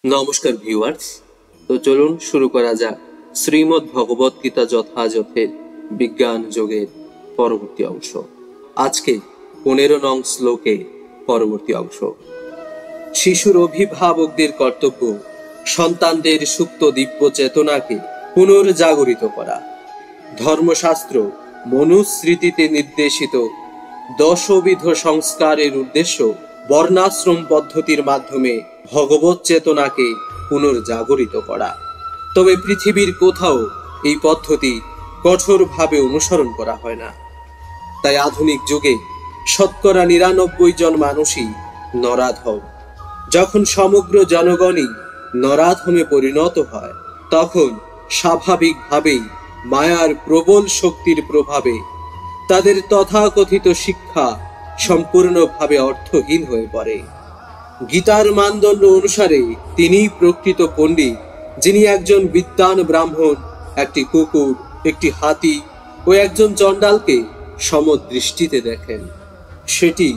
নমস্কার ভিউয়ার্স। তো চলুন শুরু করা যাক শ্রীমদ্ ভগবত গীতা যথাযথের বিজ্ঞান যোগের পরবর্তী অংশ। আজকে 15 নং শ্লোকে পরবর্তী অংশ। শিশুর অভিভাবকদের কর্তব্য সন্তানদের সুপ্ত দিব্য চেতনাকে পুনর্জাগরিত করা। ধর্মশাস্ত্র মনুস্মৃতিতে নির্দেশিত দশবিধ সংস্কারের উদ্দেশ্য বর্ণাশ্রম পদ্ধতির মাধ্যমে ভগবত চেতনাকে পুনর্জাগরিত করা। তবে পৃথিবীর কোথাও এই পদ্ধতি কঠোরভাবে অনুসরণ করা হয় না। তাই আধুনিক যুগে শতকরা 99 জন মানুষই নরাধম। যখন সমগ্র জনগণই নরাধমে পরিণত হয়, তখন স্বাভাবিকভাবেই মায়ার প্রবল শক্তির প্রভাবে তাদের তথাকথিত শিক্ষা সম্পূর্ণভাবে অর্থহীন হয়ে পড়ে। গীতার মানদণ্ড অনুসারে তিনিই প্রকৃত পণ্ডিত, যিনি একজন বিদ্বান ব্রাহ্মণ, একটি কুকুর, একটি হাতি ও একজন চণ্ডালকে সমদৃষ্টিতে দেখেন। সেটি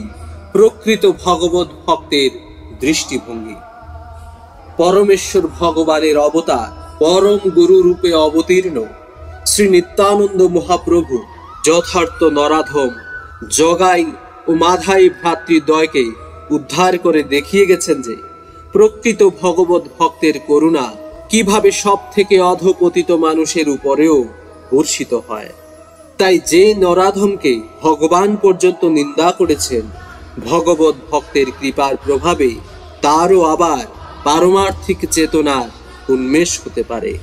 প্রকৃত ভগবত ভক্তের দৃষ্টিভঙ্গি। পরমেশ্বর ভগবানের অবতার পরম গুরু রূপে অবতীর্ণ শ্রী নিত্যানন্দ মহাপ্রভু যথার্থ নরাধম জগাই ও মাধাই ভ্রাতৃদ্বয়কে উদ্ধার করে দেখিয়ে গেছেন যে প্রকৃত ভগবত ভক্তের করুণা কিভাবে সব থেকে অধপতিত মানুষের উপরেও বর্ষিত হয়। তাই যে নরাধমকে ভগবান পর্যন্ত নিন্দা করেছেন, ভগবত ভক্তের কৃপার প্রভাবে তারও আবার পারমার্থিক চেতনার উন্মেষ হতে পারে।